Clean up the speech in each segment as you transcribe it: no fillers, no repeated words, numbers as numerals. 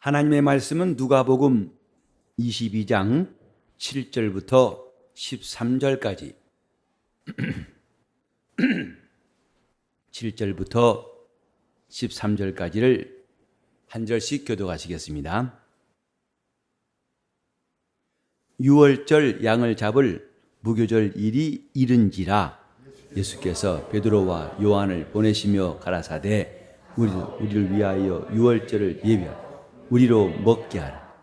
하나님의 말씀은 누가복음 22장 7절부터 13절까지 7절부터 13절까지를 한 절씩 교독하시겠습니다. 유월절 양을 잡을 무교절 일이 이른지라 예수께서 베드로와 요한을 보내시며 가라사대 우리를 위하여 유월절을 예비하라. 우리로 먹게 하라.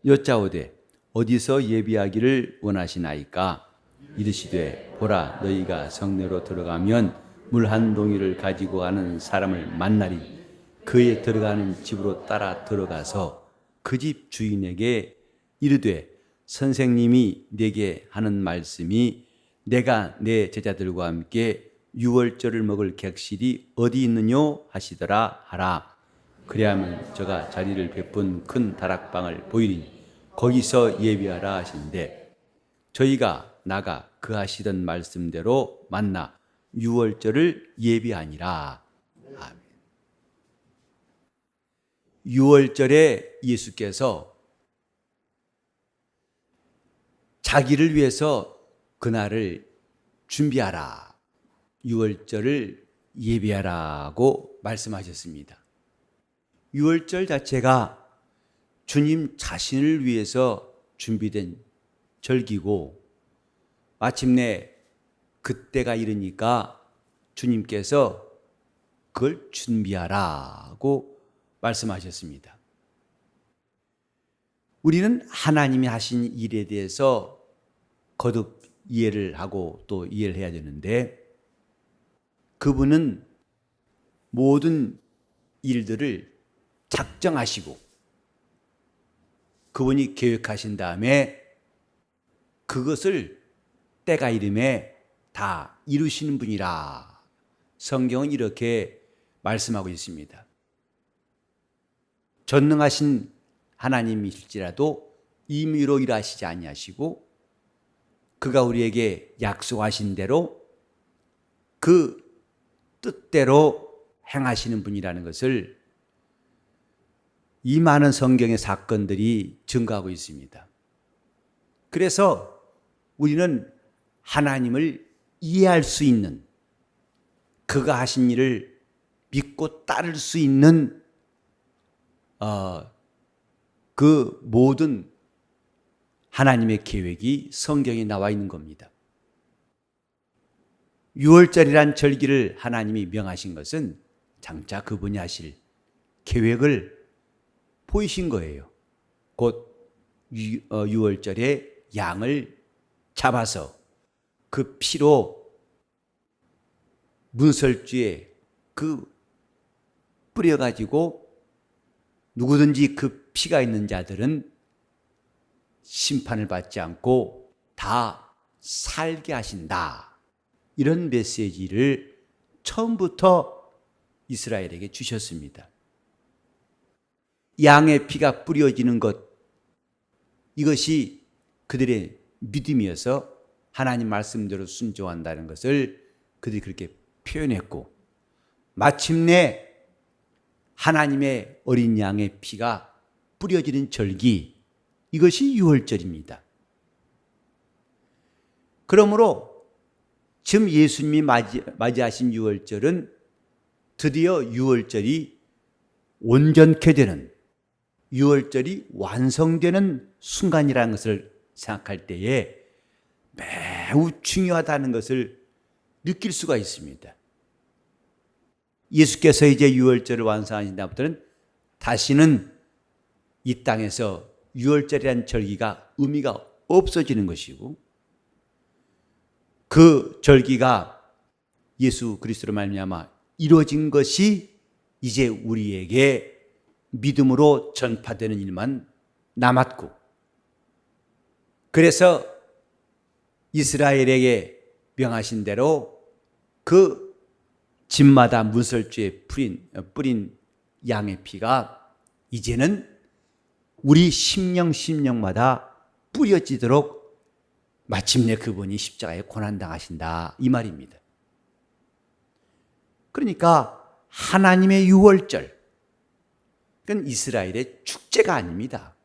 여짜오되 어디서 예비하기를 원하시나이까? 이르시되 보라, 너희가 성내로 들어가면 물 한 동이를 가지고 가는 사람을 만나리. 그에 들어가는 집으로 따라 들어가서 그 집 주인에게 이르되 선생님이 내게 하는 말씀이 내가 내 제자들과 함께 유월절을 먹을 객실이 어디 있느뇨 하시더라 하라. 그래야면 저가 자리를 베푼 큰 다락방을 보이리니 거기서 예비하라 하신대 저희가 나가 그 하시던 말씀대로 만나 유월절을 예비하니라. 아멘. 유월절에 예수께서 자기를 위해서 그날을 준비하라, 유월절을 예비하라고 말씀하셨습니다. 유월절 자체가 주님 자신을 위해서 준비된 절기고 마침내 그때가 이르니까 주님께서 그걸 준비하라고 말씀하셨습니다. 우리는 하나님이 하신 일에 대해서 거듭 이해를 하고 또 이해를 해야 되는데 그분은 모든 일들을 작정하시고 그분이 계획하신 다음에 그것을 때가 이름에 다 이루시는 분이라 성경은 이렇게 말씀하고 있습니다. 전능하신 하나님이실지라도 임의로 일하시지 아니하시고 그가 우리에게 약속하신 대로 그 뜻대로 행하시는 분이라는 것을 이 많은 성경의 사건들이 증거하고 있습니다. 그래서 우리는 하나님을 이해할 수 있는, 그가 하신 일을 믿고 따를 수 있는 그 모든 하나님의 계획이 성경에 나와 있는 겁니다. 유월절이란 절기를 하나님이 명하신 것은 장차 그분이 하실 계획을 보이신 거예요. 곧 유월절에 양을 잡아서 그 피로 문설주에 뿌려가지고 누구든지 그 피가 있는 자들은 심판을 받지 않고 다 살게 하신다. 이런 메시지를 처음부터 이스라엘에게 주셨습니다. 양의 피가 뿌려지는 것, 이것이 그들의 믿음이어서 하나님 말씀대로 순종한다는 것을 그들이 그렇게 표현했고 마침내 하나님의 어린 양의 피가 뿌려지는 절기, 이것이 유월절입니다. 그러므로 지금 예수님이 맞이하신 유월절은 드디어 유월절이 온전케 되는, 유월절이 완성되는 순간이라는 것을 생각할 때에 매우 중요하다는 것을 느낄 수가 있습니다. 예수께서 이제 유월절을 완성하신 다음부터는 다시는 이 땅에서 유월절이라는 절기가 의미가 없어지는 것이고 그 절기가 예수 그리스도로 말미암아 이루어진 것이 이제 우리에게 믿음으로 전파되는 일만 남았고, 그래서 이스라엘에게 명하신 대로 그 집마다 문설주에 뿌린 양의 피가 이제는 우리 심령마다 뿌려지도록 마침내 그분이 십자가에 고난당하신다, 이 말입니다. 그러니까 하나님의 유월절, 그건 이스라엘의 축제가 아닙니다.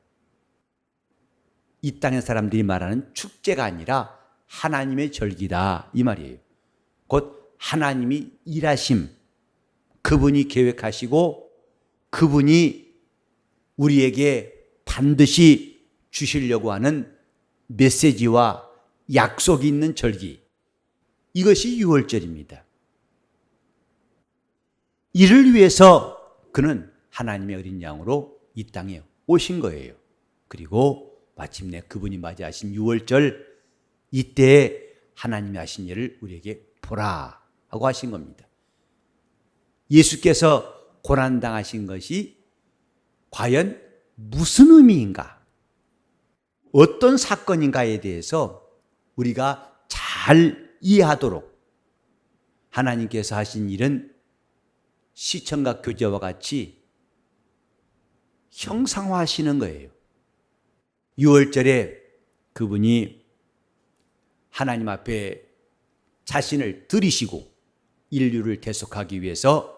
이 땅의 사람들이 말하는 축제가 아니라 하나님의 절기다 이 말이에요. 곧 하나님이 일하심, 그분이 계획하시고 그분이 우리에게 반드시 주시려고 하는 메시지와 약속이 있는 절기, 이것이 유월절입니다. 이를 위해서 그는 하나님의 어린 양으로 이 땅에 오신 거예요. 그리고 마침내 그분이 맞이하신 유월절, 이때에 하나님이 하신 일을 우리에게 보라 하고 하신 겁니다. 예수께서 고난당하신 것이 과연 무슨 의미인가, 어떤 사건인가에 대해서 우리가 잘 이해하도록 하나님께서 하신 일은 시청각 교제와 같이 형상화하시는 거예요. 6월절에 그분이 하나님 앞에 자신을 들이시고 인류를 대속하기 위해서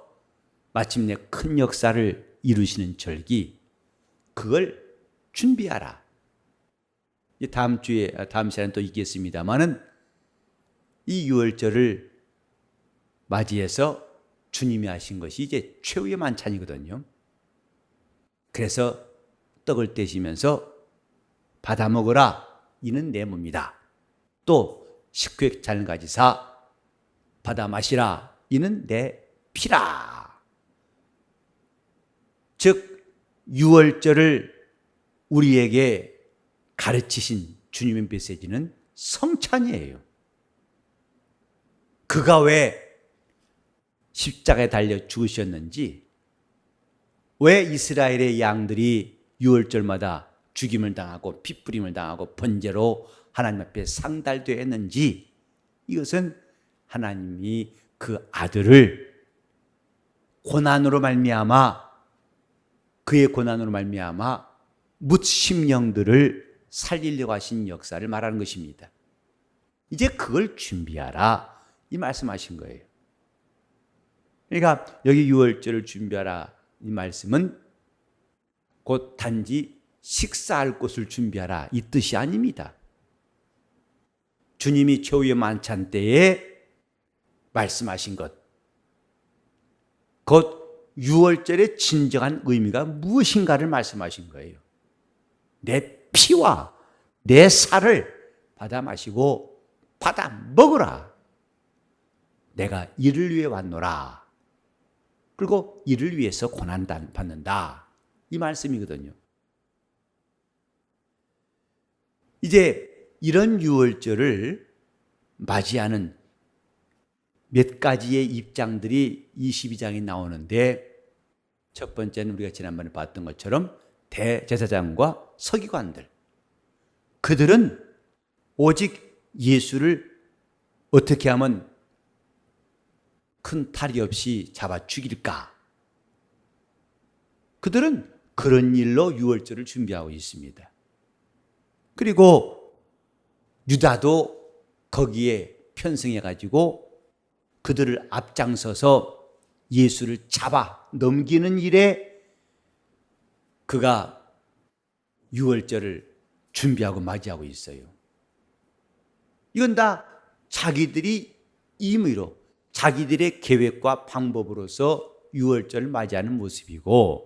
마침내 큰 역사를 이루시는 절기, 그걸 준비하라. 다음 시간에 또 있겠습니다만은 이 6월절을 맞이해서 주님이 하신 것이 이제 최후의 만찬이거든요. 그래서 떡을 떼시면서 받아 먹으라, 이는 내 몸이다. 또 식구의 잔을 가지사 받아 마시라, 이는 내 피라. 즉 6월절을 우리에게 가르치신 주님의 메시지는 성찬이에요. 그가 왜 십자가에 달려 죽으셨는지, 왜 이스라엘의 양들이 6월절마다 죽임을 당하고 핏부림을 당하고 번제로 하나님 앞에 상달되어 했는지, 이것은 하나님이 그 아들을 고난으로 말미암아, 그의 고난으로 말미암아 뭇 심령들을 살리려고 하신 역사를 말하는 것입니다. 이제 그걸 준비하라, 이 말씀하신 거예요. 그러니까 여기 6월절을 준비하라, 이 말씀은 곧 단지 식사할 곳을 준비하라, 이 뜻이 아닙니다. 주님이 최후의 만찬 때에 말씀하신 것, 곧 6월절의 진정한 의미가 무엇인가를 말씀하신 거예요. 내 피와 내 살을 받아 마시고 받아 먹으라. 내가 이를 위해 왔노라. 그리고 이를 위해서 고난 받는다, 이 말씀이거든요. 이제 이런 6월절을 맞이하는 몇 가지의 입장들이 22장에 나오는데, 첫 번째는 우리가 지난번에 봤던 것처럼 대제사장과 서기관들, 그들은 오직 예수를 어떻게 하면 큰 탈이 없이 잡아 죽일까, 그들은 그런 일로 6월절을 준비하고 있습니다. 그리고 유다도 거기에 편승해가지고 그들을 앞장서서 예수를 잡아 넘기는 일에 그가 6월절을 준비하고 맞이하고 있어요. 이건 다 자기들이 임의로, 자기들의 계획과 방법으로서 6월절을 맞이하는 모습이고,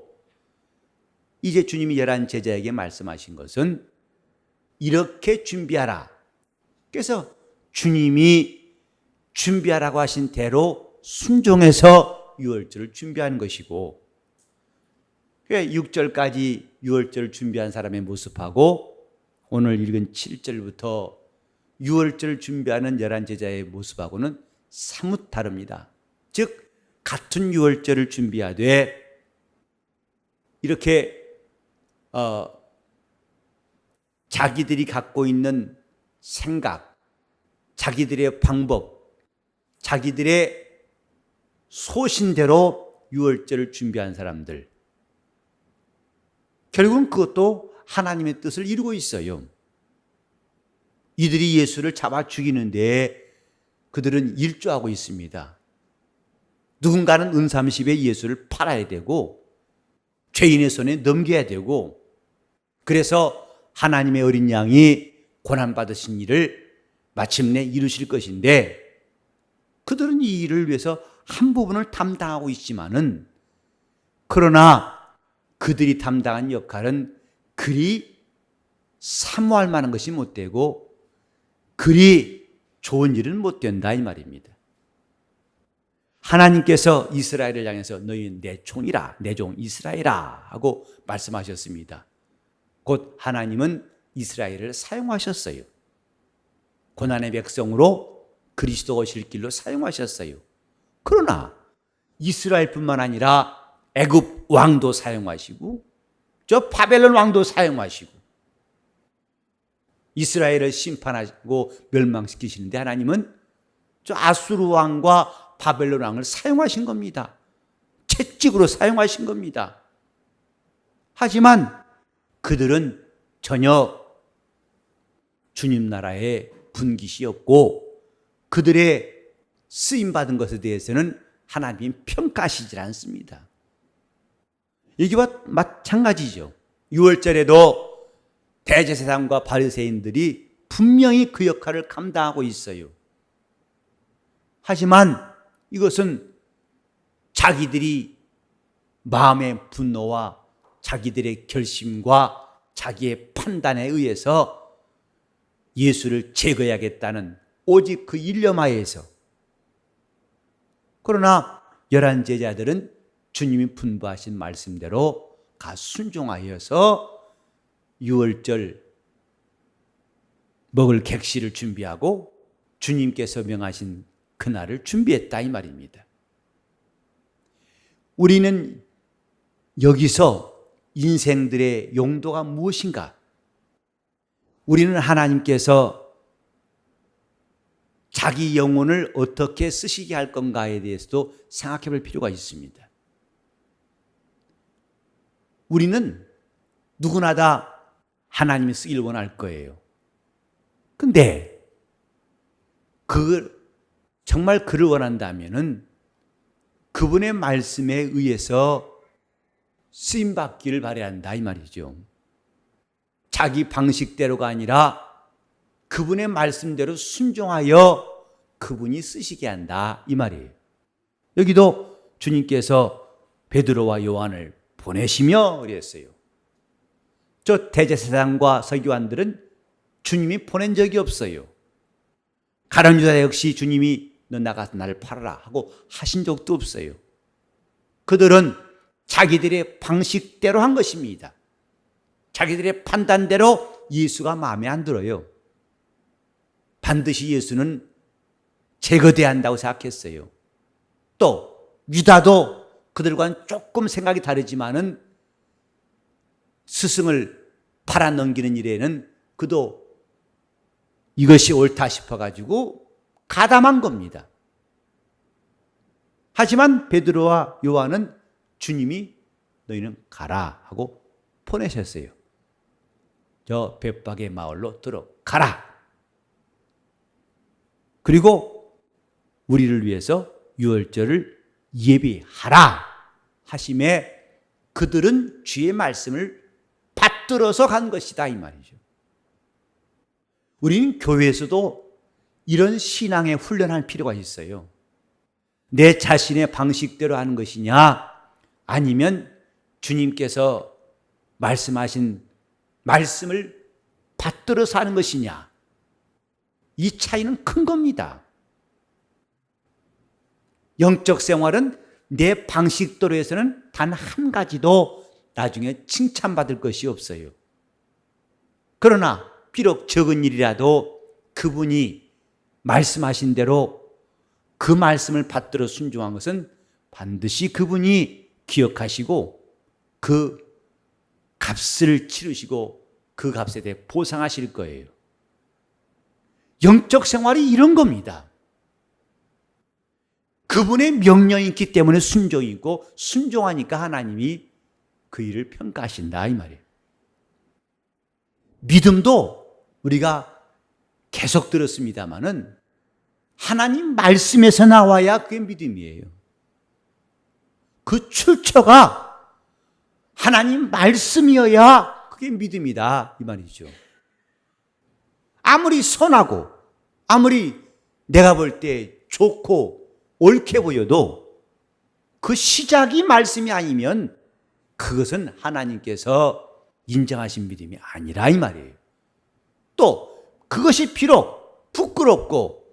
이제 주님이 11 제자에게 말씀하신 것은 이렇게 준비하라. 그래서 주님이 준비하라고 하신 대로 순종해서 6월절을 준비하는 것이고, 6절까지 6월절을 준비한 사람의 모습하고 오늘 읽은 7절부터 6월절을 준비하는 11 제자의 모습하고는 사뭇 다릅니다. 즉 같은 6월절을 준비하되 이렇게 자기들이 갖고 있는 생각, 자기들의 방법, 자기들의 소신대로 6월절을 준비한 사람들, 결국은 그것도 하나님의 뜻을 이루고 있어요. 이들이 예수를 잡아 죽이는데 그들은 일조하고 있습니다. 누군가는 은삼십에 예수를 팔아야 되고, 죄인의 손에 넘겨야 되고, 그래서 하나님의 어린 양이 고난받으신 일을 마침내 이루실 것인데, 그들은 이 일을 위해서 한 부분을 담당하고 있지만은, 그러나 그들이 담당한 역할은 그리 사모할 만한 것이 못 되고 그리 좋은 일은 못 된다 이 말입니다. 하나님께서 이스라엘을 향해서 너희 내 종이라, 내 종 이스라엘아 하고 말씀하셨습니다. 곧 하나님은 이스라엘을 사용하셨어요. 고난의 백성으로 그리스도 오실 길로 사용하셨어요. 그러나 이스라엘뿐만 아니라 애굽 왕도 사용하시고 저 바벨론 왕도 사용하시고 이스라엘을 심판하고 멸망시키시는데 하나님은 저 아수르 왕과 바벨론 왕을 사용하신 겁니다. 채찍으로 사용하신 겁니다. 하지만 그들은 전혀 주님 나라의 분깃이 없고 그들의 쓰임받은 것에 대해서는 하나님이 평가하시질 않습니다. 이게와 마찬가지죠. 6월절에도 대제사장과 바리새인들이 분명히 그 역할을 감당하고 있어요. 하지만 이것은 자기들이 마음의 분노와 자기들의 결심과 자기의 판단에 의해서 예수를 제거해야겠다는 오직 그 일념하에서, 그러나 11 제자들은 주님이 분부하신 말씀대로 가 순종하여서 6월절 먹을 객실을 준비하고 주님께서 명하신 그날을 준비했다 이 말입니다. 우리는 여기서 인생들의 용도가 무엇인가? 우리는 하나님께서 자기 영혼을 어떻게 쓰시게 할 건가에 대해서도 생각해 볼 필요가 있습니다. 우리는 누구나 다 하나님이 쓰기를 원할 거예요. 근데 정말 그를 원한다면은 그분의 말씀에 의해서 쓰임받기를 바라야 한다 이 말이죠. 자기 방식대로가 아니라 그분의 말씀대로 순종하여 그분이 쓰시게 한다 이 말이에요. 여기도 주님께서 베드로와 요한을 보내시며 그랬어요. 저 대제사장과 서기관들은 주님이 보낸 적이 없어요. 가룟 유다 역시 주님이 너 나가서 나를 팔아라 하고 하신 적도 없어요. 그들은 자기들의 방식대로 한 것입니다. 자기들의 판단대로 예수가 마음에 안 들어요. 반드시 예수는 제거돼야 한다고 생각했어요. 또 유다도 그들과는 조금 생각이 다르지만은 스승을 팔아 넘기는 일에는 그도 이것이 옳다 싶어가지고 가담한 겁니다. 하지만 베드로와 요한은 주님이 너희는 가라 하고 보내셨어요. 저 벳박의 마을로 들어가라. 그리고 우리를 위해서 유월절을 예비하라 하심에 그들은 주의 말씀을 받들어서 간 것이다 이 말이죠. 우리는 교회에서도 이런 신앙에 훈련할 필요가 있어요. 내 자신의 방식대로 하는 것이냐 아니면 주님께서 말씀하신 말씀을 받들어서 하는 것이냐, 이 차이는 큰 겁니다. 영적 생활은 내 방식대로 해서는 단 한 가지도 나중에 칭찬받을 것이 없어요. 그러나 비록 적은 일이라도 그분이 말씀하신 대로 그 말씀을 받들어 순종한 것은 반드시 그분이 기억하시고 그 값을 치르시고 그 값에 대해 보상하실 거예요. 영적 생활이 이런 겁니다. 그분의 명령이 있기 때문에 순종이 있고 순종하니까 하나님이 그 일을 평가하신다 이 말이에요. 믿음도 우리가 계속 들었습니다마는 하나님 말씀에서 나와야 그게 믿음이에요. 그 출처가 하나님 말씀이어야 그게 믿음이다 이 말이죠. 아무리 선하고 아무리 내가 볼 때 좋고 옳게 보여도 그 시작이 말씀이 아니면 그것은 하나님께서 인정하신 믿음이 아니라 이 말이에요. 또 그것이 비록 부끄럽고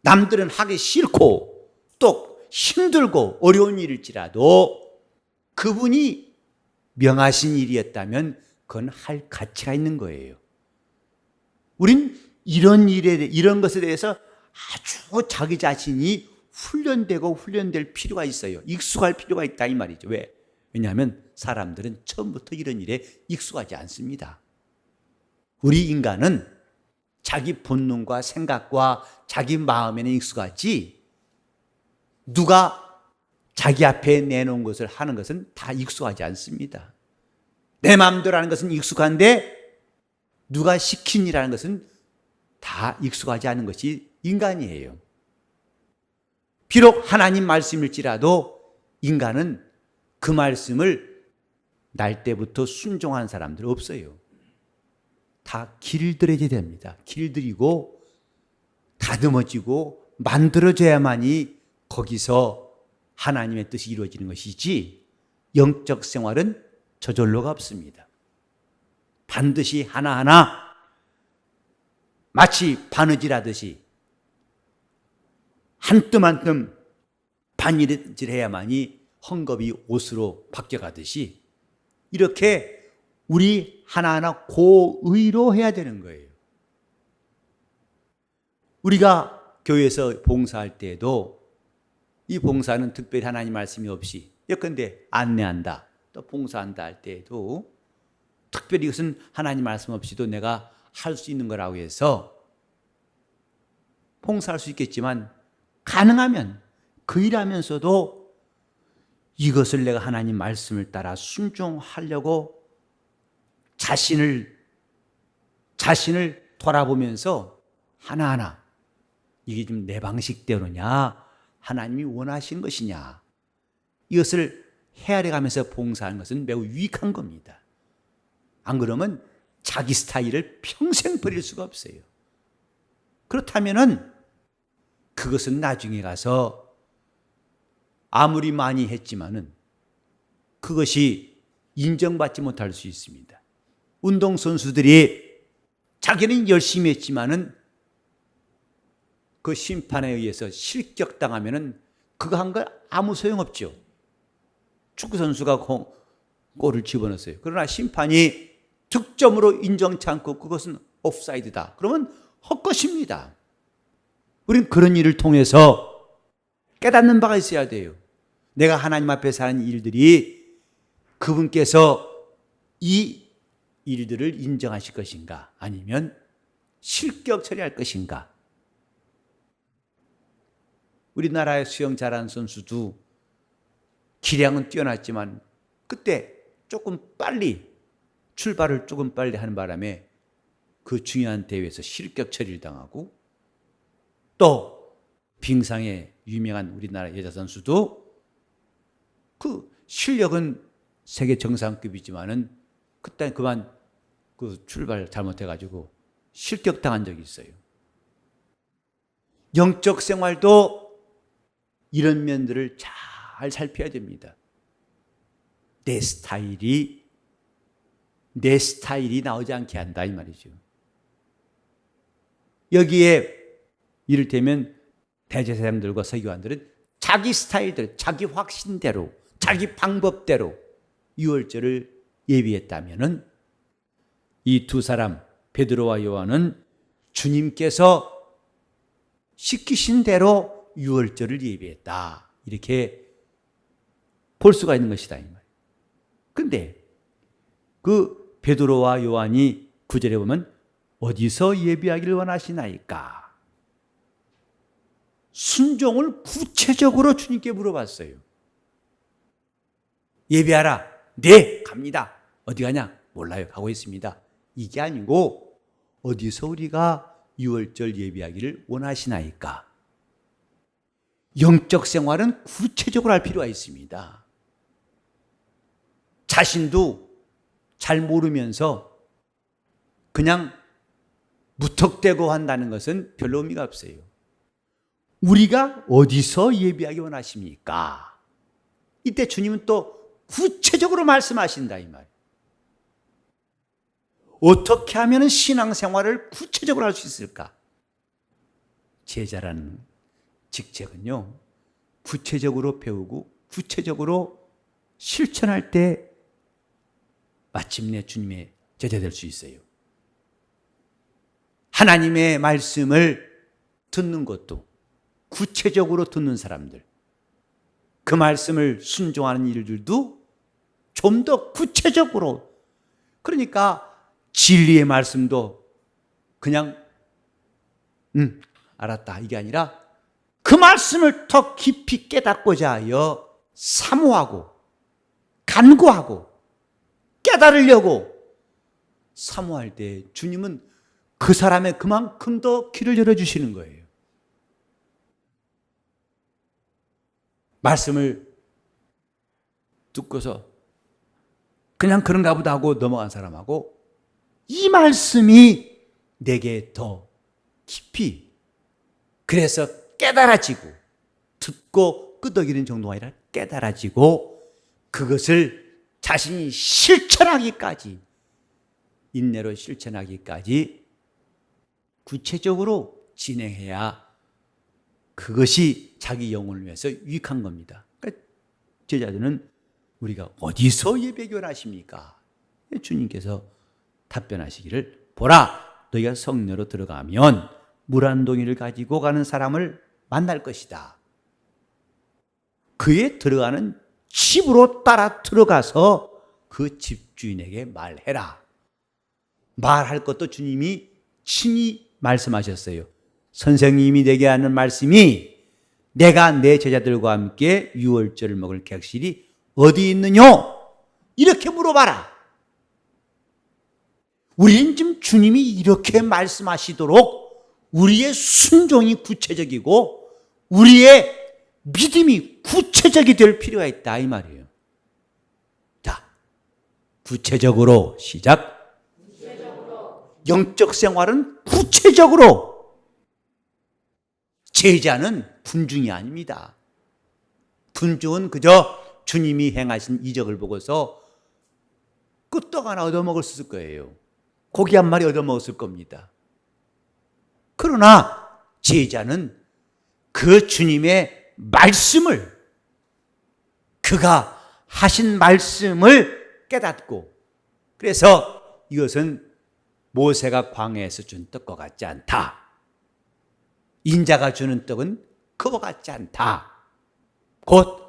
남들은 하기 싫고 또 힘들고 어려운 일일지라도 그분이 명하신 일이었다면 그건 할 가치가 있는 거예요. 우린 이런 것에 대해서 아주 자기 자신이 훈련될 필요가 있어요. 익숙할 필요가 있다 이 말이죠. 왜? 왜냐하면 사람들은 처음부터 이런 일에 익숙하지 않습니다. 우리 인간은 자기 본능과 생각과 자기 마음에는 익숙하지 누가 자기 앞에 내놓은 것을 하는 것은 다 익숙하지 않습니다. 내 마음대로 하는 것은 익숙한데 누가 시킨 일하는 것은 다 익숙하지 않은 것이 인간이에요. 비록 하나님 말씀일지라도 인간은 그 말씀을 날 때부터 순종한 사람들 없어요. 다 길들여야 됩니다. 길들이고 다듬어지고 만들어져야만이 거기서 하나님의 뜻이 이루어지는 것이지 영적 생활은 저절로가 없습니다. 반드시 하나하나 마치 바느질하듯이 한 뜸 한 뜸 바느질해야만이 헝겊이 옷으로 바뀌어가듯이 이렇게 우리 하나하나 고의로 해야 되는 거예요. 우리가 교회에서 봉사할 때에도 이 봉사는 특별히 하나님 말씀이 없이 예컨대 안내한다 또 봉사한다 할 때에도 특별히 이것은 하나님 말씀 없이도 내가 할 수 있는 거라고 해서 봉사할 수 있겠지만 가능하면 그 일하면서도 이것을 내가 하나님 말씀을 따라 순종하려고 자신을 돌아보면서 하나하나 이게 좀 내 방식대로냐 하나님이 원하신 것이냐 이것을 헤아려 가면서 봉사하는 것은 매우 유익한 겁니다. 안 그러면 자기 스타일을 평생 버릴 수가 없어요. 그렇다면은 그것은 나중에 가서 아무리 많이 했지만은 그것이 인정받지 못할 수 있습니다. 운동선수들이 자기는 열심히 했지만은 그 심판에 의해서 실격당하면은 그거 한 거 아무 소용없죠. 축구선수가 골을 집어넣었어요. 그러나 심판이 득점으로 인정치 않고 그것은 옵사이드다. 그러면 헛것입니다. 우린 그런 일을 통해서 깨닫는 바가 있어야 돼요. 내가 하나님 앞에서 하는 일들이 그분께서 이 일들을 인정하실 것인가 아니면 실격 처리할 것인가. 우리나라의 수영 잘하는 선수도 기량은 뛰어났지만 그때 출발을 조금 빨리 하는 바람에 그 중요한 대회에서 실격 처리를 당하고 또 빙상의 유명한 우리나라 여자 선수도 그 실력은 세계 정상급이지만은 그때 그만 그 출발 잘못해가지고 실격당한 적이 있어요. 영적 생활도 이런 면들을 잘 살펴야 됩니다. 내 스타일이 나오지 않게 한다 이 말이죠. 여기에 이를테면 대제사장들과 서기관들은 자기 스타일대로, 자기 확신대로, 자기 방법대로 유월절을 예비했다면은 이 두 사람 베드로와 요한은 주님께서 시키신 대로 유월절을 예비했다. 이렇게 볼 수가 있는 것이다 이 말. 근데 그 베드로와 요한이 9절에 보면 어디서 예비하기를 원하시나이까? 순종을 구체적으로 주님께 물어봤어요. 예비하라. 네, 갑니다. 어디 가냐? 몰라요. 가고 있습니다. 이게 아니고 어디서 우리가 유월절 예비하기를 원하시나이까? 영적 생활은 구체적으로 할 필요가 있습니다. 자신도 잘 모르면서 그냥 무턱대고 한다는 것은 별로 의미가 없어요. 우리가 어디서 예비하기 원하십니까? 이때 주님은 또 구체적으로 말씀하신다 이 말. 어떻게 하면 신앙생활을 구체적으로 할 수 있을까? 제자라는 직책은요, 구체적으로 배우고 구체적으로 실천할 때 마침내 주님의 제자 될 수 있어요. 하나님의 말씀을 듣는 것도 구체적으로 듣는 사람들, 그 말씀을 순종하는 일들도 좀 더 구체적으로, 그러니까 진리의 말씀도 그냥 알았다 이게 아니라 그 말씀을 더 깊이 깨닫고자 하여 사모하고 간구하고 깨달으려고 사모할 때 주님은 그 사람의 그만큼 더 길을 열어주시는 거예요. 말씀을 듣고서 그냥 그런가 보다 하고 넘어간 사람하고 이 말씀이 내게 더 깊이, 그래서 깨달아지고, 듣고 끄덕이는 정도가 아니라 깨달아지고 그것을 자신이 실천하기까지, 인내로 실천하기까지 구체적으로 진행해야 그것이 자기 영혼을 위해서 유익한 겁니다. 그러니까 제자들은 우리가 어디서 예배기 원하십니까? 주님께서 답변하시기를, 보라, 너희가 성내로 들어가면 물 한 동이를 가지고 가는 사람을 만날 것이다. 그에 들어가는 집으로 따라 들어가서 그 집주인에게 말해라. 말할 것도 주님이 친히 말씀하셨어요. 선생님이 내게 하는 말씀이, 내가 내 제자들과 함께 유월절을 먹을 객실이 어디 있느냐? 이렇게 물어봐라. 우리는 지금 주님이 이렇게 말씀하시도록 우리의 순종이 구체적이고 우리의 믿음이 구체적이 될 필요가 있다 이 말이에요. 자, 구체적으로 시작. 구체적으로. 영적 생활은 구체적으로. 제자는 분중이 아닙니다. 분중은 그저 주님이 행하신 이적을 보고서 끄떡 하나 얻어먹었을 거예요. 고기 한 마리 얻어먹었을 겁니다. 그러나 제자는 그 주님의 말씀을, 그가 하신 말씀을 깨닫고, 그래서 이것은 모세가 광야에서 준 떡과 같지 않다. 인자가 주는 떡은 그와 같지 않다. 곧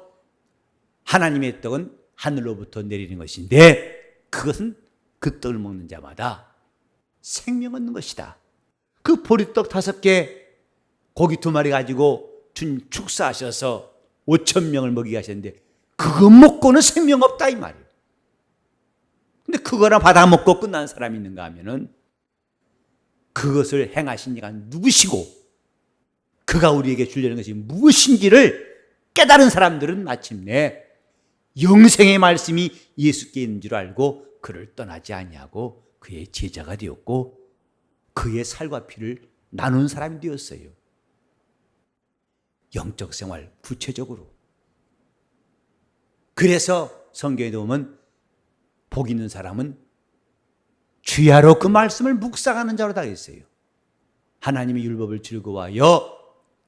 하나님의 떡은 하늘로부터 내리는 것인데 그것은 그 떡을 먹는 자마다 생명 얻는 것이다. 그 보리떡 5개, 고기 2마리 가지고 주님 축사하셔서 5,000명을 먹이게 하셨는데 그거 먹고는 생명 없다 이 말이에요. 근데 그거나 받아먹고 끝난 사람이 있는가 하면은 그것을 행하신 이가 누구시고 그가 우리에게 주려는 것이 무엇인지를 깨달은 사람들은 마침내 영생의 말씀이 예수께 있는 줄 알고 그를 떠나지 아니하고 그의 제자가 되었고 그의 살과 피를 나눈 사람이 되었어요. 영적 생활 구체적으로. 그래서 성경에 보면 복 있는 사람은 주야로 그 말씀을 묵상하는 자로다 했어요. 하나님의 율법을 즐거워하여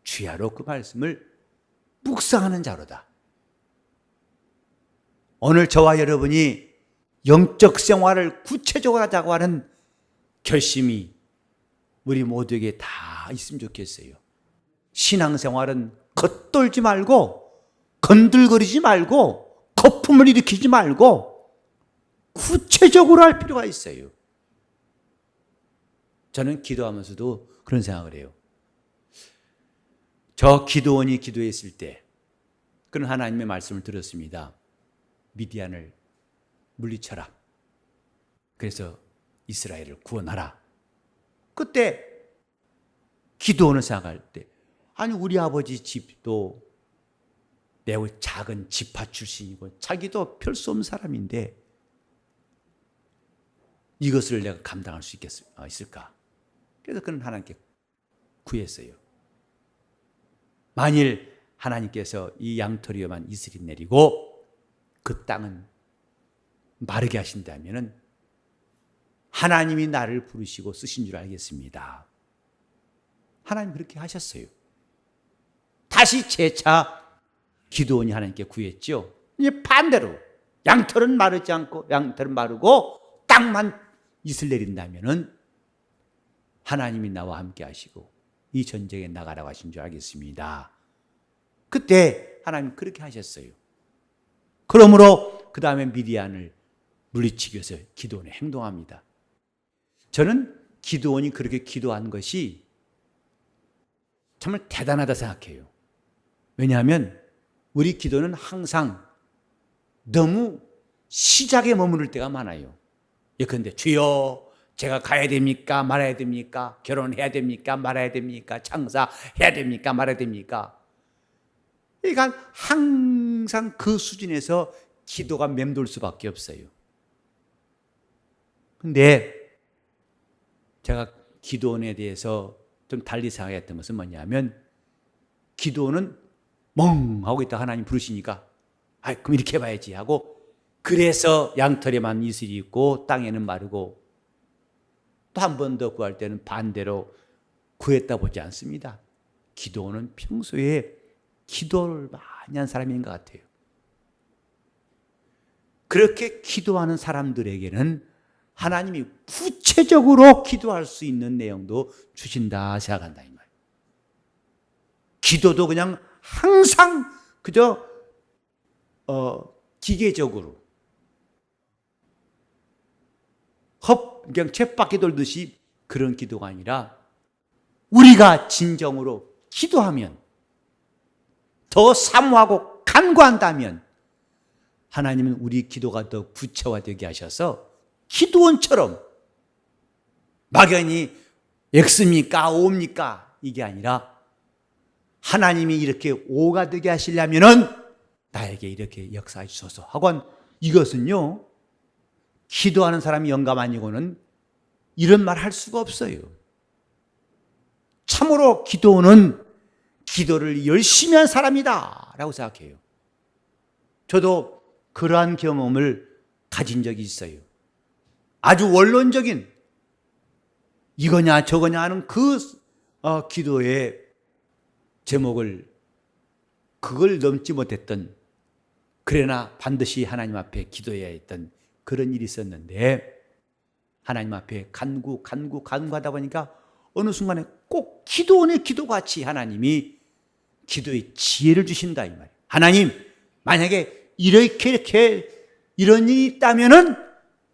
주야로 그 말씀을 묵상하는 자로다. 오늘 저와 여러분이 영적 생활을 구체적으로 하자고 하는 결심이 우리 모두에게 다 있으면 좋겠어요. 신앙생활은 겉돌지 말고 건들거리지 말고 거품을 일으키지 말고 구체적으로 할 필요가 있어요. 저는 기도하면서도 그런 생각을 해요. 저 기도원이 기도했을 때 그런 하나님의 말씀을 들었습니다. 미디안을 물리쳐라. 그래서 이스라엘을 구원하라. 그때 기도원을 생각할 때, 아니 우리 아버지 집도 매우 작은 지파 출신이고 자기도 별 수 없는 사람인데 이것을 내가 감당할 수 있을까? 그래서 그는 하나님께 구했어요. 만일 하나님께서 이 양털이에만 이슬이 내리고 그 땅은 마르게 하신다면 하나님이 나를 부르시고 쓰신 줄 알겠습니다. 하나님 그렇게 하셨어요. 다시 재차 기드온이 하나님께 구했죠. 이제 반대로 양털은 마르지 않고 양털은 마르고 땅만 이슬 내린다면은 하나님이 나와 함께 하시고 이 전쟁에 나가라고 하신 줄 알겠습니다. 그때 하나님 그렇게 하셨어요. 그러므로 그 다음에 미디안을 물리치기 위해서 기드온이 행동합니다. 저는 기드온이 그렇게 기도한 것이 정말 대단하다 생각해요. 왜냐하면 우리 기도는 항상 너무 시작에 머무를 때가 많아요. 예컨대 주여 제가 가야 됩니까? 말아야 됩니까? 결혼해야 됩니까? 말아야 됩니까? 장사해야 됩니까? 말아야 됩니까? 그러니까 항상 그 수준에서 기도가 맴돌 수밖에 없어요. 근데 제가 기도원에 대해서 좀 달리 생각했던 것은 뭐냐면 기도원은 멍하고 있다 하나님 부르시니까 그럼 이렇게 해봐야지 하고 그래서 양털에만 이슬이 있고 땅에는 마르고 또 한 번 더 구할 때는 반대로 구했다 보지 않습니다. 기도원은 평소에 기도를 많이 한 사람인 것 같아요. 그렇게 기도하는 사람들에게는 하나님이 구체적으로 기도할 수 있는 내용도 주신다 생각한다 이 말이에요. 기도도 그냥 항상 그저 기계적으로 그냥 쳇바퀴 돌듯이 그런 기도가 아니라 우리가 진정으로 기도하면 더 사모하고 간구한다면 하나님은 우리 기도가 더 구체화되게 하셔서 기도원처럼 막연히 X입니까? O입니까? 이게 아니라 하나님이 이렇게 O가 되게 하시려면은 나에게 이렇게 역사해 주소서 하건 이것은요 기도하는 사람이 영감 아니고는 이런 말 할 수가 없어요. 참으로 기도는 기도를 열심히 한 사람이다 라고 생각해요. 저도 그러한 경험을 가진 적이 있어요. 아주 원론적인 이거냐 저거냐 하는 그 기도의 제목을 그걸 넘지 못했던 그러나 반드시 하나님 앞에 기도해야 했던 그런 일이 있었는데 하나님 앞에 간구하다 보니까 어느 순간에 꼭 기도원의 기도같이 하나님이 기도의 지혜를 주신다 이 말이에요. 하나님 만약에 이렇게 이런 일이 있다면은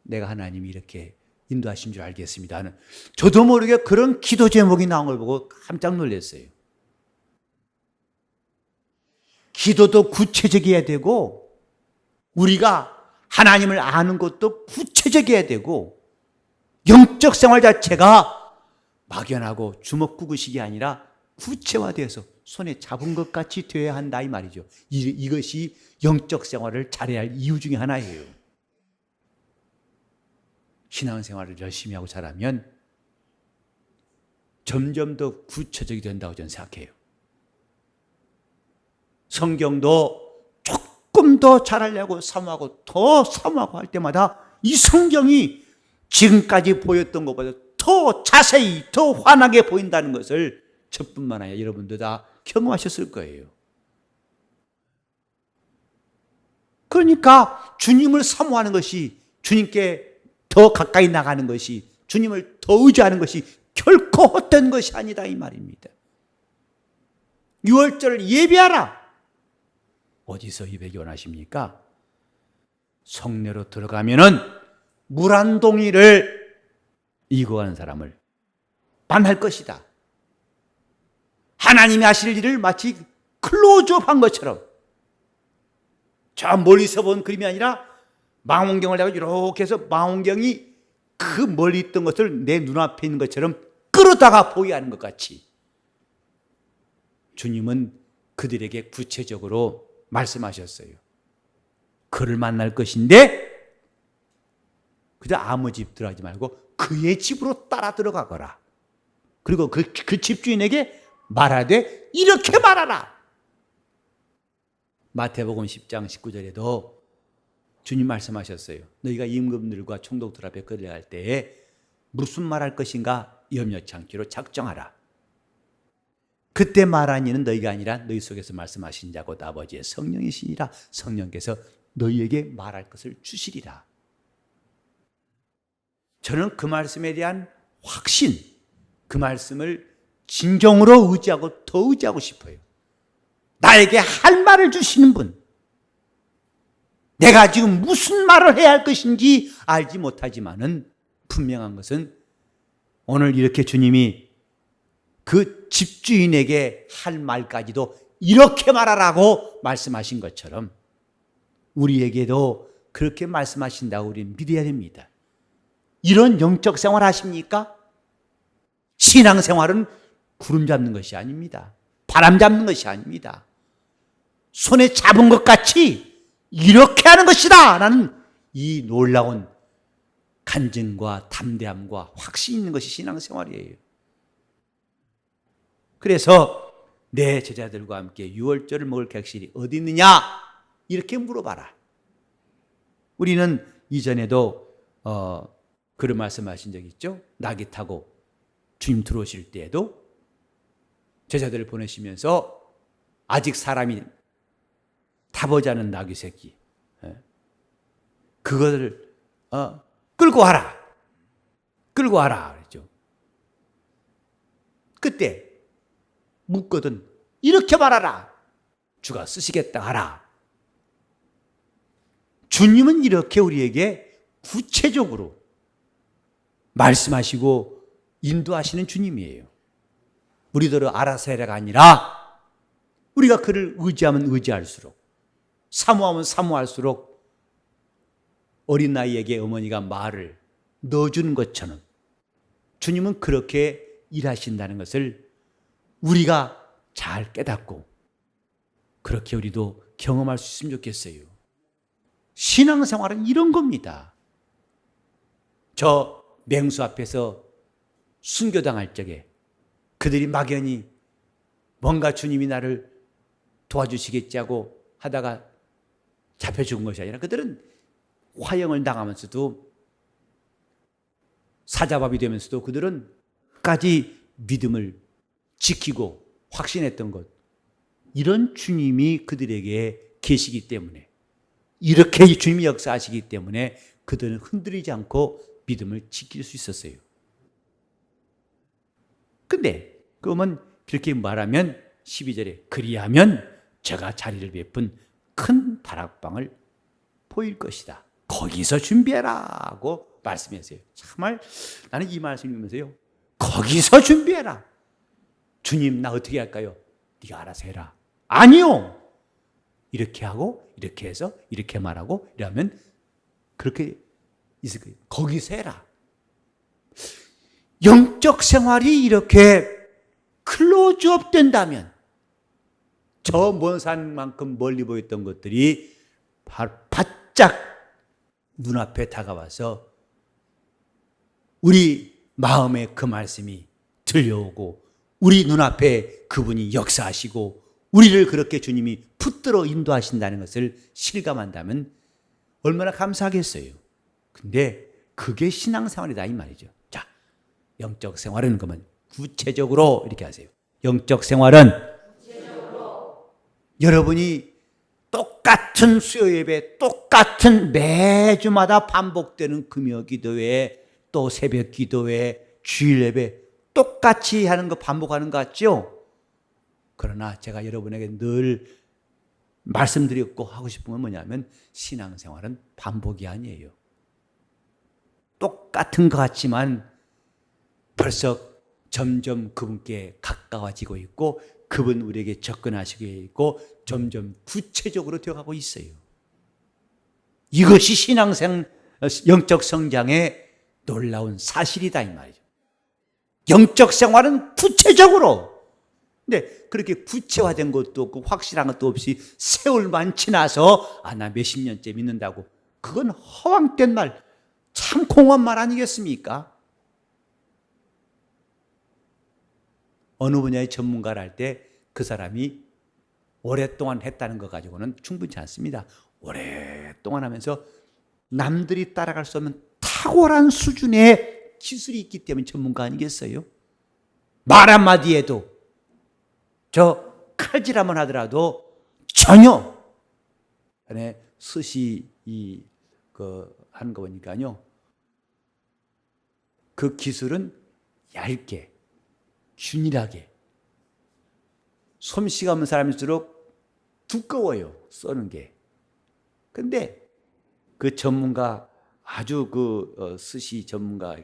내가 하나님이 이렇게 인도하신 줄 알겠습니다 하는 저도 모르게 그런 기도 제목이 나온 걸 보고 깜짝 놀랐어요. 기도도 구체적이어야 되고 우리가 하나님을 아는 것도 구체적이어야 되고 영적 생활 자체가 막연하고 주먹구구식이 아니라 구체화돼서 손에 잡은 것 같이 되어야 한다 이 말이죠. 이것이 영적 생활을 잘해야 할 이유 중에 하나예요. 신앙생활을 열심히 하고 잘하면 점점 더 구체적이 된다고 저는 생각해요. 성경도 조금 더 잘하려고 사모하고 더 사모하고 할 때마다 이 성경이 지금까지 보였던 것보다 더 자세히 더 환하게 보인다는 것을 저뿐만 아니라 여러분도 다 경험하셨을 거예요. 그러니까 주님을 사모하는 것이 주님께 더 가까이 나가는 것이 주님을 더 의지하는 것이 결코 헛된 것이 아니다 이 말입니다. 6월절을 예배하라. 어디서 예배기 원하십니까? 성내로 들어가면은 물 한 동이를 이고하는 사람을 만날 것이다. 하나님이 하실 일을 마치 클로즈업한 것처럼 저 멀리서 본 그림이 아니라 망원경을 내가 이렇게 해서 망원경이 그 멀리 있던 것을 내 눈앞에 있는 것처럼 끌어다가 보게 하는 것 같이 주님은 그들에게 구체적으로 말씀하셨어요. 그를 만날 것인데 그저 아무 집 들어가지 말고 그의 집으로 따라 들어가거라. 그리고 그 집주인에게 말하되 이렇게 말하라. 마태복음 10장 19절에도 주님 말씀하셨어요. 너희가 임금들과 총독들 앞에 끌려갈 때에 무슨 말할 것인가 염려치 않기로 작정하라. 그때 말한 이는 너희가 아니라 너희 속에서 말씀하신 자 곧 아버지의 성령이시니라. 성령께서 너희에게 말할 것을 주시리라. 저는 그 말씀에 대한 확신, 그 말씀을 진정으로 의지하고 더 의지하고 싶어요. 나에게 할 말을 주시는 분, 내가 지금 무슨 말을 해야 할 것인지 알지 못하지만은 분명한 것은 오늘 이렇게 주님이 그 집주인에게 할 말까지도 이렇게 말하라고 말씀하신 것처럼 우리에게도 그렇게 말씀하신다고 우리는 믿어야 됩니다. 이런 영적 생활 하십니까? 신앙생활은 구름 잡는 것이 아닙니다. 바람 잡는 것이 아닙니다. 손에 잡은 것 같이 이렇게 하는 것이다 라는 이 놀라운 간증과 담대함과 확신 있는 것이 신앙생활이에요. 그래서 내 제자들과 함께 유월절을 먹을 객실이 어디 있느냐 이렇게 물어봐라. 우리는 이전에도 그런 말씀하신 적이 있죠. 나귀 타고 주님 들어오실 때에도 제자들을 보내시면서 아직 사람이 타보지 않은 나귀 새끼 그것을 끌고 와라. 끌고 와라 그랬죠. 그때 묻거든 이렇게 말하라. 주가 쓰시겠다 하라. 주님은 이렇게 우리에게 구체적으로 말씀하시고 인도하시는 주님이에요. 우리들은 알아서 해라가 아니라 우리가 그를 의지하면 의지할수록, 사모하면 사모할수록 어린 나이에게 어머니가 말을 넣어주는 것처럼 주님은 그렇게 일하신다는 것을 우리가 잘 깨닫고 그렇게 우리도 경험할 수 있으면 좋겠어요. 신앙생활은 이런 겁니다. 저 맹수 앞에서 순교당할 적에 그들이 막연히 뭔가 주님이 나를 도와주시겠지 하고 하다가 잡혀 죽은 것이 아니라 그들은 화형을 당하면서도 사자밥이 되면서도 그들은 끝까지 믿음을 지키고 확신했던 것, 이런 주님이 그들에게 계시기 때문에, 이렇게 주님이 역사하시기 때문에 그들은 흔들리지 않고 믿음을 지킬 수 있었어요. 근데 그러면 그렇게 말하면 12절에 그리하면 제가 자리를 베푼 큰 다락방을 보일 것이다. 거기서 준비해라 하고 말씀하세요. 정말 나는 이 말씀 읽으면서요, 거기서 준비해라. 주님 나 어떻게 할까요? 네가 알아서 해라. 아니요. 이렇게 하고 이렇게 해서 이렇게 말하고 이러면 그렇게 있을 거예요. 거기서 해라. 영적 생활이 이렇게 클로즈업 된다면 저 먼 산만큼 멀리 보였던 것들이 바짝 눈앞에 다가와서 우리 마음에 그 말씀이 들려오고 우리 눈앞에 그분이 역사하시고 우리를 그렇게 주님이 붙들어 인도하신다는 것을 실감한다면 얼마나 감사하겠어요. 근데 그게 신앙생활이다 이 말이죠. 자, 영적 생활은 그러면 구체적으로 이렇게 하세요. 영적 생활은 여러분이 똑같은 수요 예배, 똑같은 매주마다 반복되는 금요 기도회, 또 새벽 기도회, 주일 예배 똑같이 하는 거 반복하는 것 같죠? 그러나 제가 여러분에게 늘 말씀드렸고 하고 싶은 건 뭐냐면 신앙생활은 반복이 아니에요. 똑같은 것 같지만 벌써 점점 그분께 가까워지고 있고 그분 우리에게 접근하시고 있고 점점 구체적으로 되어가고 있어요. 이것이 영적 성장의 놀라운 사실이다 이 말이죠. 영적 생활은 구체적으로. 근데 그렇게 구체화된 것도 없고 확실한 것도 없이 세월만 지나서 나 몇십 년째 믿는다고, 그건 허황된 말. 참 공허한 말 아니겠습니까? 어느 분야의 전문가를 할 때 그 사람이 오랫동안 했다는 것 가지고는 충분치 않습니다. 오랫동안 하면서 남들이 따라갈 수 없는 탁월한 수준의 기술이 있기 때문에 전문가 아니겠어요? 말 한마디에도, 저 칼질 한번 하더라도 전혀 스시 하는 거 보니까요, 그 기술은 얇게 균일하게, 솜씨가 없는 사람일수록 두꺼워요, 써는 게. 근데 그 전문가, 아주 스시 전문가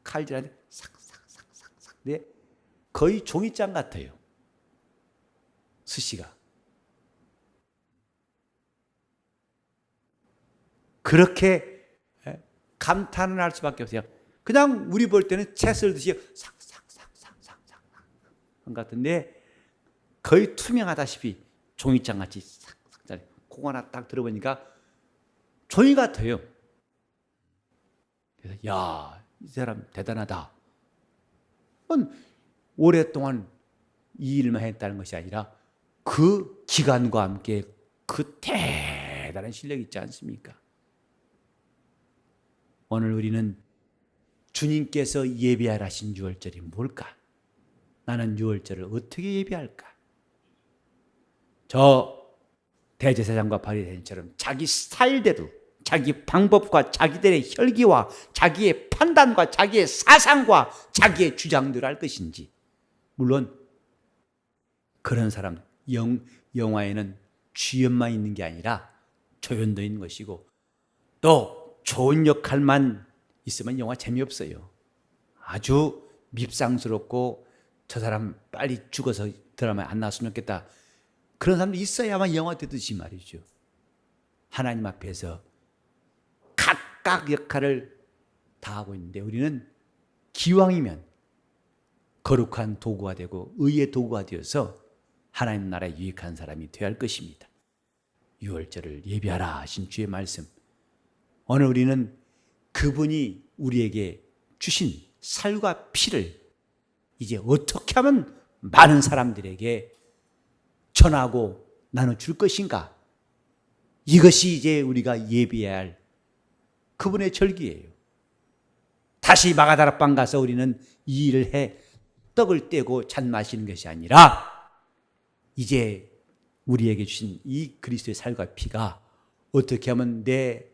칼질하는데 삭삭삭삭삭, 근데 거의 종이장 같아요, 스시가. 그렇게 감탄을 할 수밖에 없어요. 그냥 우리 볼 때는 채 썰듯이 삭삭삭삭삭삭 같은데 거의 투명하다시피 종이장같이 삭삭. 콩 하나 딱 들어보니까 종이 같아요. 그래서 야, 이 사람 대단하다. 오랫동안 이 일만 했다는 것이 아니라 그 기간과 함께 그 대단한 실력이 있지 않습니까? 오늘 우리는 주님께서 예비하라 하신 유월절이 뭘까? 나는 유월절을 어떻게 예비할까? 저 대제사장과 바리새인처럼 자기 스타일대로, 자기 방법과 자기들의 혈기와 자기의 판단과 자기의 사상과 자기의 주장대로 할 것인지. 물론 그런 사람, 영화에는 주연만 있는 게 아니라 조연도 있는 것이고, 또 좋은 역할만 있으면 영화 재미없어요. 아주 밉상스럽고 저 사람 빨리 죽어서 드라마에 안 나왔으면 좋겠다, 그런 사람도 있어야만 영화 되듯이 말이죠. 하나님 앞에서 각각 역할을 다 하고 있는데 우리는 기왕이면 거룩한 도구가 되고 의의 도구가 되어서 하나님 나라에 유익한 사람이 되어야 할 것입니다. 유월절을 예비하라 하신 주의 말씀, 오늘 우리는 그분이 우리에게 주신 살과 피를 이제 어떻게 하면 많은 사람들에게 전하고 나눠줄 것인가? 이것이 이제 우리가 예비해야 할 그분의 절기예요. 다시 마가다락방 가서 우리는 이 일을 해 떡을 떼고 잔 마시는 것이 아니라 이제 우리에게 주신 이 그리스도의 살과 피가 어떻게 하면 내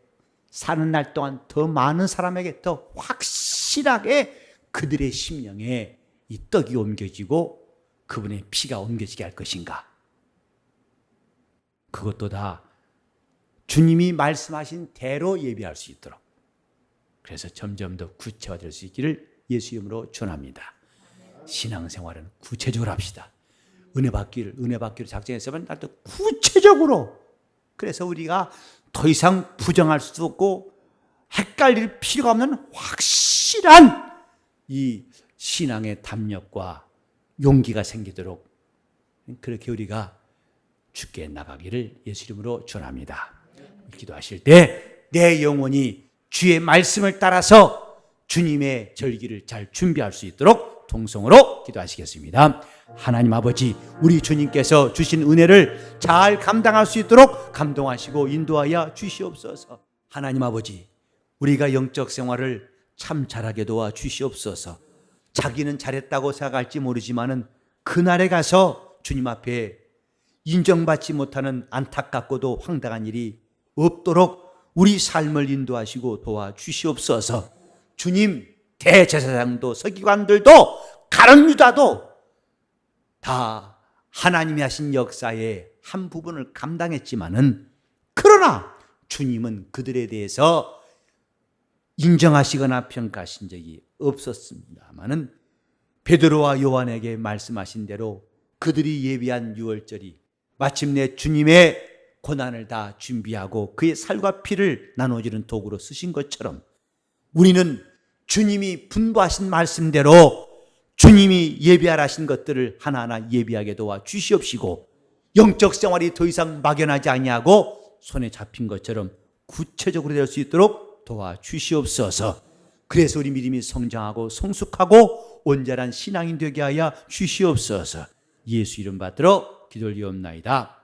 사는 날 동안 더 많은 사람에게 더 확실하게 그들의 심령에 이 떡이 옮겨지고 그분의 피가 옮겨지게 할 것인가? 그것도 다 주님이 말씀하신 대로 예비할 수 있도록, 그래서 점점 더 구체화될 수 있기를 예수 이름으로 축원합니다. 신앙생활은 구체적으로 합시다. 은혜 받기를 작정했으면 나도 구체적으로, 그래서 우리가 더 이상 부정할 수도 없고 헷갈릴 필요가 없는 확실한 이 신앙의 담력과 용기가 생기도록 그렇게 우리가 주께 나가기를 예수 이름으로 축원합니다. 기도하실 때 내 영혼이 주의 말씀을 따라서 주님의 절기를 잘 준비할 수 있도록 통성으로 기도하시겠습니다. 하나님 아버지, 우리 주님께서 주신 은혜를 잘 감당할 수 있도록 감동하시고 인도하여 주시옵소서. 하나님 아버지, 우리가 영적 생활을 참 잘하게 도와 주시옵소서. 자기는 잘했다고 생각할지 모르지만은 그날에 가서 주님 앞에 인정받지 못하는 안타깝고도 황당한 일이 없도록 우리 삶을 인도하시고 도와주시옵소서. 주님, 대제사장도 서기관들도 가룟 유다도 다 하나님이 하신 역사의 한 부분을 감당했지만은, 그러나 주님은 그들에 대해서 인정하시거나 평가하신 적이 없었습니다마는 베드로와 요한에게 말씀하신 대로 그들이 예비한 유월절이 마침내 주님의 고난을 다 준비하고 그의 살과 피를 나눠주는 도구로 쓰신 것처럼 우리는 주님이 분부하신 말씀대로 주님이 예비하라 하신 것들을 하나하나 예비하게 도와 주시옵시고, 영적 생활이 더 이상 막연하지 아니하고 손에 잡힌 것처럼 구체적으로 될 수 있도록 도와주시옵소서. 그래서 우리 믿음이 성장하고 성숙하고 온전한 신앙인 되게 하여 주시옵소서. 예수 이름 받들어 기도를 드리옵나이다.